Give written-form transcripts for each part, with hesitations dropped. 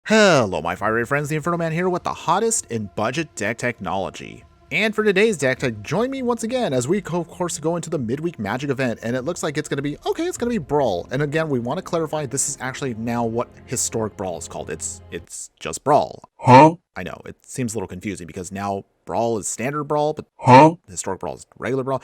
Hello my fiery friends, the Infernoman here with the hottest in budget deck technology. And for today's deck tech, join me once again as we of course go into the Midweek Magic Event, and it looks like it's going to be, it's going to be Brawl. And again, we want to clarify this is actually now what historic Brawl is called. It's just Brawl. Huh? I know, it seems a little confusing because now Brawl is standard Brawl, but historic Brawl is regular Brawl.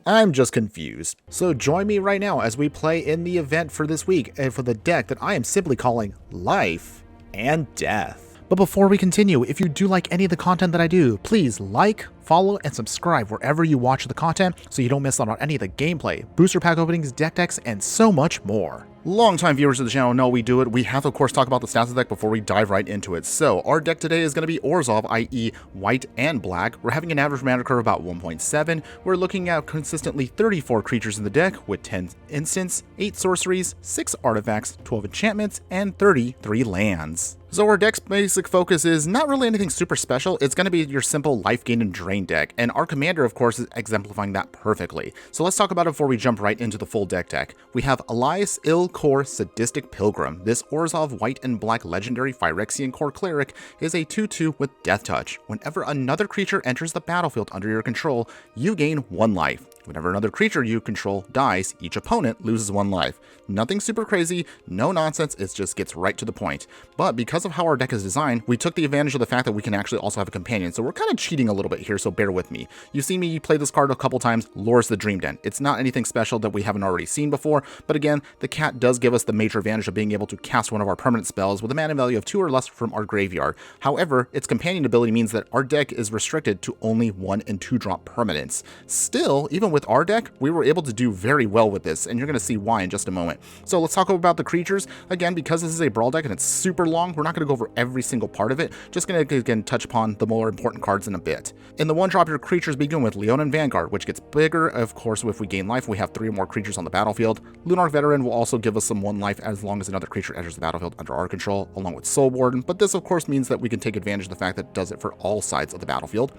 I'm just confused. So join me right now as we play in the event for this week and for the deck that I am simply calling Life and Death. But before we continue, if you do like any of the content that I do, please like, follow, and subscribe wherever you watch the content so you don't miss out on any of the gameplay, booster pack openings, deck decks, and so much more. Longtime viewers of the channel know we do it. We have to, of course, talk about the stats of the deck before we dive right into it. So, our deck today is going to be Orzhov, i.e. white and black. We're having an average mana curve of about 1.7. We're looking at consistently 34 creatures in the deck with 10 instants, 8 sorceries, 6 artifacts, 12 enchantments, and 33 lands. So our deck's basic focus is not really anything super special. It's going to be your simple life gain and drain deck, and our commander, of course, is exemplifying that perfectly. So let's talk about it before we jump right into the full deck. We have Elias Il-Kor Sadistic Pilgrim. This Orzhov white and black legendary Phyrexian core cleric is a 2/2 with Death Touch. Whenever another creature enters the battlefield under your control, you gain 1 life. Whenever another creature you control dies, each opponent loses 1 life. Nothing super crazy, no nonsense, it just gets right to the point. But because of how our deck is designed, we took the advantage of the fact that we can actually also have a companion, so we're kind of cheating a little bit here, so bear with me. You've seen me play this card a couple times, Lures the Dream Den. It's not anything special that we haven't already seen before, but again, the cat does give us the major advantage of being able to cast one of our permanent spells with a mana value of 2 or less from our graveyard. However, its companion ability means that our deck is restricted to only 1 and 2 drop permanents. Still, even with our deck, we were able to do very well with this, and you're going to see why in just a moment. So let's talk about the creatures. Again, because this is a Brawl deck and it's super long, we're not going to go over every single part of it, just going to again touch upon the more important cards in a bit. In the 1-drop, your creatures begin with Leonin Vanguard, which gets bigger, of course, if we gain life. We have 3 or more creatures on the battlefield. Lunarch Veteran will also give us some 1 life as long as another creature enters the battlefield under our control, along with Soul Warden, but this of course means that we can take advantage of the fact that it does it for all sides of the battlefield.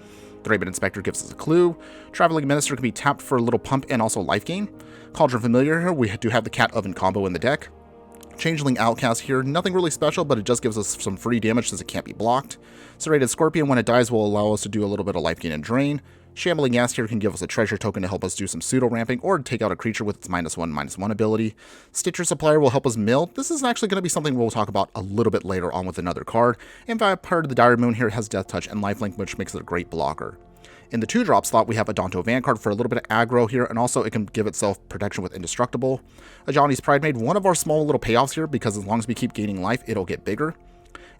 Thraben Inspector gives us a clue. Traveling Minister can be tapped for a little pump and also life gain. Cauldron Familiar here, we do have the Cat Oven combo in the deck. Changeling Outcast here, nothing really special, but it just gives us some free damage since it can't be blocked. Serrated Scorpion, when it dies, will allow us to do a little bit of life gain and drain. Shambling Ghast here can give us a treasure token to help us do some pseudo ramping or take out a creature with its -1/-1 ability. Stitcher Supplier will help us mill. This is actually going to be something we'll talk about a little bit later on with another card. And part of the Dire Moon here has Death Touch and Lifelink, which makes it a great blocker. In the 2-drop slot, we have a Adonto Vanguard for a little bit of aggro here, and also it can give itself protection with Indestructible. Ajani's Pridemate, one of our small little payoffs here, because as long as we keep gaining life, it'll get bigger.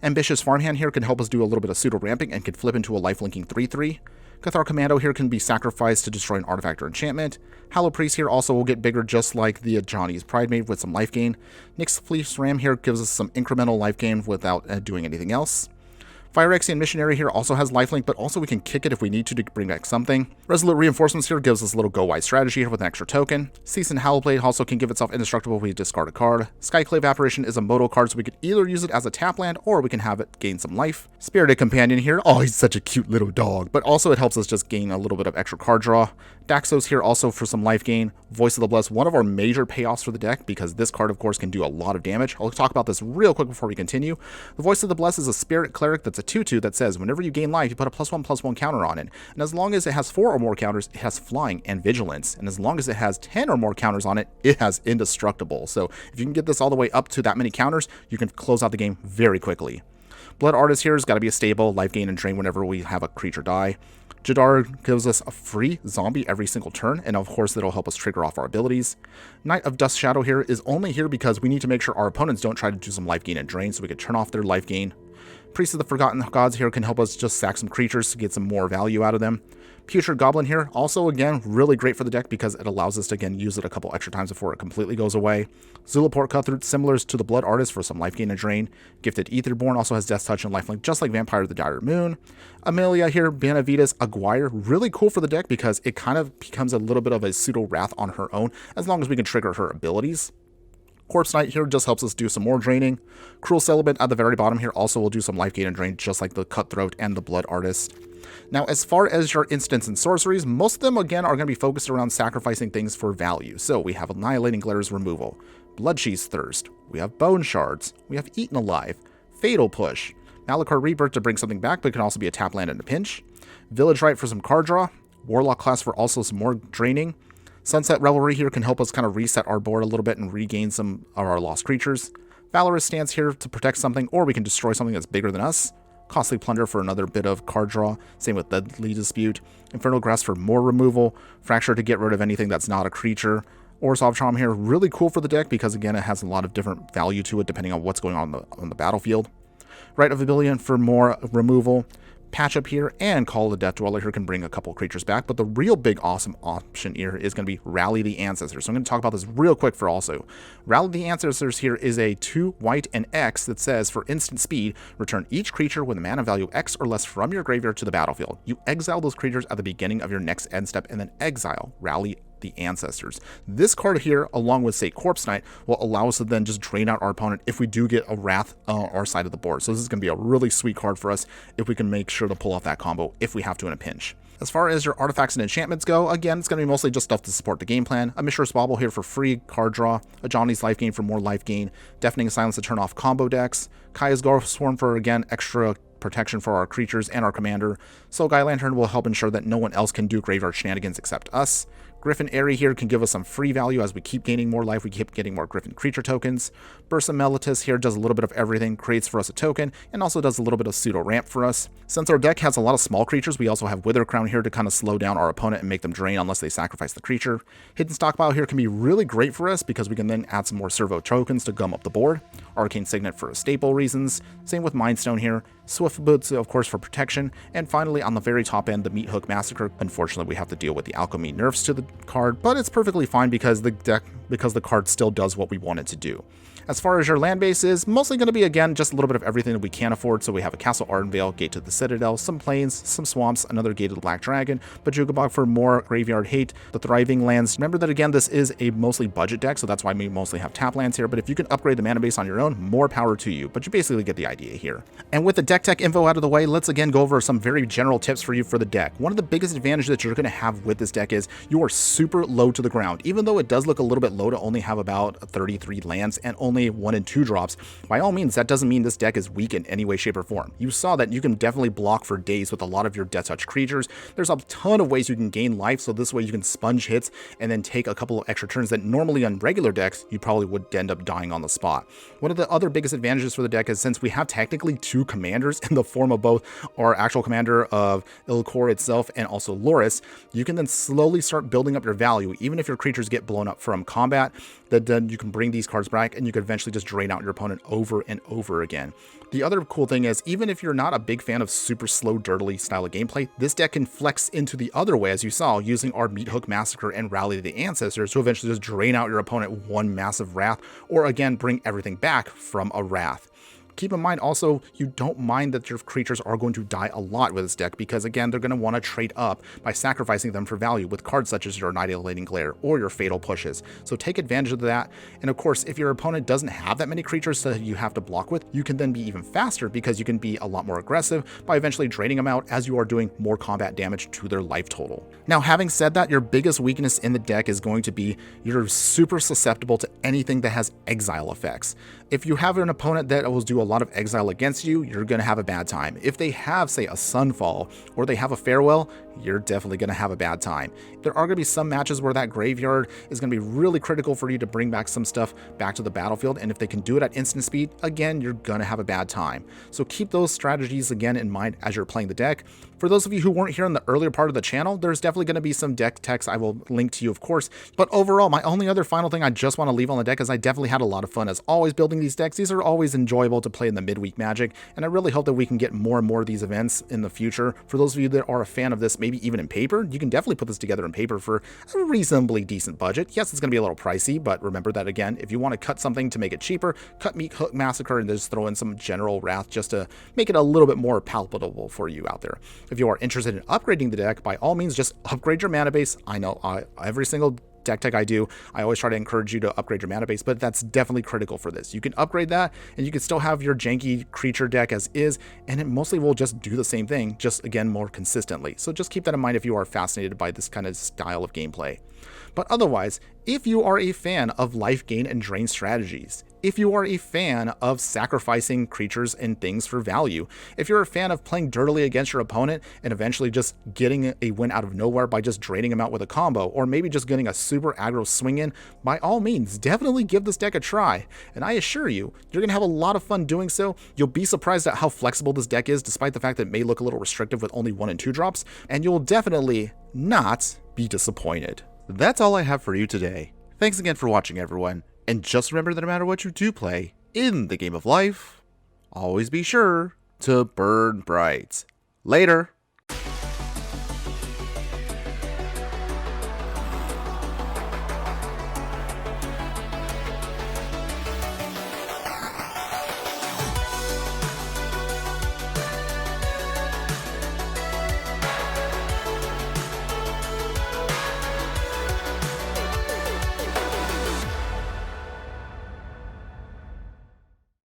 Ambitious Farmhand here can help us do a little bit of pseudo ramping and can flip into a life-linking 3/3. Cathar Commando here can be sacrificed to destroy an artifact or enchantment. Hallow Priest here also will get bigger, just like the Ajani's Pridemate with some life gain. Nyx's Fleece Ram here gives us some incremental life gain without doing anything else. Phyrexian Missionary here also has lifelink, but also we can kick it if we need to bring back something. Resolute Reinforcements here gives us a little go-wide strategy here with an extra token. Seasoned Howlblade also can give itself indestructible if we discard a card. Skyclave Apparition is a Moto card, so we could either use it as a tap land or we can have it gain some life. Spirited Companion here, oh, he's such a cute little dog, but also it helps us just gain a little bit of extra card draw. Daxos here also for some life gain. Voice of the Blessed, one of our major payoffs for the deck, because this card, of course, can do a lot of damage. I'll talk about this real quick before we continue. The Voice of the Blessed is a Spirit Cleric that's a 2/2 that says whenever you gain life, you put a +1/+1 counter on it. And as long as it has 4 or more counters, it has Flying and Vigilance. And as long as it has 10 or more counters on it, it has Indestructible. So if you can get this all the way up to that many counters, you can close out the game very quickly. Blood Artist here has got to be a stable, life gain and drain whenever we have a creature die. Jadar gives us a free zombie every single turn, and of course that'll help us trigger off our abilities. Knight of Dust Shadow here is only here because we need to make sure our opponents don't try to do some life gain and drain, so we can turn off their life gain. Priest of the Forgotten Gods here can help us just sack some creatures to get some more value out of them. Putrid Goblin here, also again, really great for the deck because it allows us to again use it a couple extra times before it completely goes away. Zulaport Cutthroat, similar to the Blood Artist for some life gain and drain. Gifted Aetherborn also has Death Touch and Lifelink, just like Vampire of the Dire Moon. Amelia here, Benavides Aguirre, really cool for the deck because it kind of becomes a little bit of a pseudo wrath on her own, as long as we can trigger her abilities. Corpse Knight here just helps us do some more draining. Cruel Celibate at the very bottom here also will do some life gain and drain, just like the Cutthroat and the Blood Artist. Now, as far as your instants and sorceries, most of them, again, are going to be focused around sacrificing things for value. So we have Annihilating Glare's removal, Bloodcheese Thirst, we have Bone Shards, we have Eaten Alive, Fatal Push, Malachor Rebirth to bring something back, but it can also be a tap land in a pinch, Village Rite for some card draw, Warlock Class for also some more draining, Sunset Revelry here can help us kind of reset our board a little bit and regain some of our lost creatures, Valorous Stance here to protect something, or we can destroy something that's bigger than us, Costly Plunder for another bit of card draw, same with Deadly Dispute, Infernal Grasp for more removal, Fracture to get rid of anything that's not a creature, Orzhov Charm here, really cool for the deck because again it has a lot of different value to it depending on what's going on the battlefield. Rite of Oblivion for more removal, Patch Up here, and Call of the Death Dweller here can bring a couple creatures back, but the real big awesome option here is going to be Rally the Ancestors. So I'm going to talk about this real quick for also. Rally the Ancestors here is a 2 white and X that says for instant speed, return each creature with a mana value X or less from your graveyard to the battlefield. You exile those creatures at the beginning of your next end step and then exile Rally the Ancestors. This card here, along with say Corpse Knight, will allow us to then just drain out our opponent if we do get a Wrath on our side of the board. So this is going to be a really sweet card for us if we can make sure to pull off that combo if we have to in a pinch. As far as your artifacts and enchantments go, again, it's going to be mostly just stuff to support the game plan. A Mishra's Bauble here for free card draw, a Johnny's Life Gain for more life gain, Deafening Silence to turn off combo decks, Kaya's Ghost Swarm for, again, extra protection for our creatures and our commander. Soul Guy Lantern will help ensure that no one else can do graveyard shenanigans except us. Griffin Airy here can give us some free value as we keep gaining more life, we keep getting more Griffin creature tokens. Burst of Meletis here does a little bit of everything, creates for us a token, and also does a little bit of pseudo ramp for us. Since our deck has a lot of small creatures, we also have Wither Crown here to kind of slow down our opponent and make them drain unless they sacrifice the creature. Hidden Stockpile here can be really great for us because we can then add some more servo tokens to gum up the board. Arcane Signet for staple reasons, same with Mind Stone here. Swift Boots, of course, for protection, and finally on the very top end, the Meat Hook Massacre. Unfortunately, we have to deal with the alchemy nerfs to the card, but it's perfectly fine because the card still does what we want it to do. As far as your land base is, mostly going to be, again, just a little bit of everything that we can afford. So we have a Castle Ardenvale, Gate to the Citadel, some plains, some swamps, another Gate to the Black Dragon, Bajugabog for more graveyard hate, the Thriving Lands. Remember that, again, this is a mostly budget deck, so that's why we mostly have tap lands here. But if you can upgrade the mana base on your own, more power to you. But you basically get the idea here. And with the deck tech info out of the way, let's again go over some very general tips for you for the deck. One of the biggest advantages that you're going to have with this deck is you are super low to the ground. Even though it does look a little bit low to only have about 33 lands and only 1 and 2 drops, by all means, that doesn't mean this deck is weak in any way, shape, or form. You saw that you can definitely block for days with a lot of your Death Touch creatures. There's a ton of ways you can gain life, so this way you can sponge hits and then take a couple of extra turns that normally on regular decks, you probably would end up dying on the spot. One of the other biggest advantages for the deck is since we have technically 2 commanders in the form of both our actual commander of Ilkor itself and also Loris, you can then slowly start building up your value. Even if your creatures get blown up from combat, then you can bring these cards back and you can eventually just drain out your opponent over and over again. The other cool thing is, even if you're not a big fan of super slow, dirtily style of gameplay, this deck can flex into the other way, as you saw, using our Meat Hook Massacre and Rally the Ancestors to eventually just drain out your opponent one massive Wrath, or again, bring everything back from a Wrath. Keep in mind also, you don't mind that your creatures are going to die a lot with this deck because, again, they're going to want to trade up by sacrificing them for value with cards such as your Annihilating Glare or your Fatal Pushes. So take advantage of that. And of course, if your opponent doesn't have that many creatures that you have to block with, you can then be even faster because you can be a lot more aggressive by eventually draining them out as you are doing more combat damage to their life total. Now, having said that, your biggest weakness in the deck is going to be you're super susceptible to anything that has exile effects. If you have an opponent that will do a lot of exile against you, you're going to have a bad time. If they have, say, a Sunfall or they have a Farewell, you're definitely going to have a bad time. There are going to be some matches where that graveyard is going to be really critical for you to bring back some stuff back to the battlefield, and if they can do it at instant speed, again, you're going to have a bad time. So keep those strategies again in mind as you're playing the deck. For those of you who weren't here in the earlier part of the channel, there's definitely going to be some deck techs I will link to you, of course. But overall, my only other final thing I just want to leave on the deck is I definitely had a lot of fun as always building these decks. These are always enjoyable to play in the Midweek Magic, and I really hope that we can get more and more of these events in the future. For those of you that are a fan of this, maybe even in paper, you can definitely put this together in paper for a reasonably decent budget. Yes, it's going to be a little pricey, but remember that, again, if you want to cut something to make it cheaper, cut Meat Hook Massacre and just throw in some general Wrath just to make it a little bit more palatable for you out there. If you are interested in upgrading the deck, by all means, just upgrade your mana base. I know every single deck tech I do, I always try to encourage you to upgrade your mana base, but that's definitely critical for this. You can upgrade that, and you can still have your janky creature deck as is, and it mostly will just do the same thing, just again more consistently. So just keep that in mind if you are fascinated by this kind of style of gameplay. But otherwise, if you are a fan of life gain and drain strategies, if you are a fan of sacrificing creatures and things for value, if you're a fan of playing dirtily against your opponent and eventually just getting a win out of nowhere by just draining them out with a combo, or maybe just getting a super aggro swing in, by all means, definitely give this deck a try. And I assure you, you're going to have a lot of fun doing so. You'll be surprised at how flexible this deck is, despite the fact that it may look a little restrictive with only 1 and 2 drops, and you'll definitely not be disappointed. That's all I have for you today. Thanks again for watching, everyone. And just remember that no matter what you do play in the game of life, always be sure to burn bright. Later.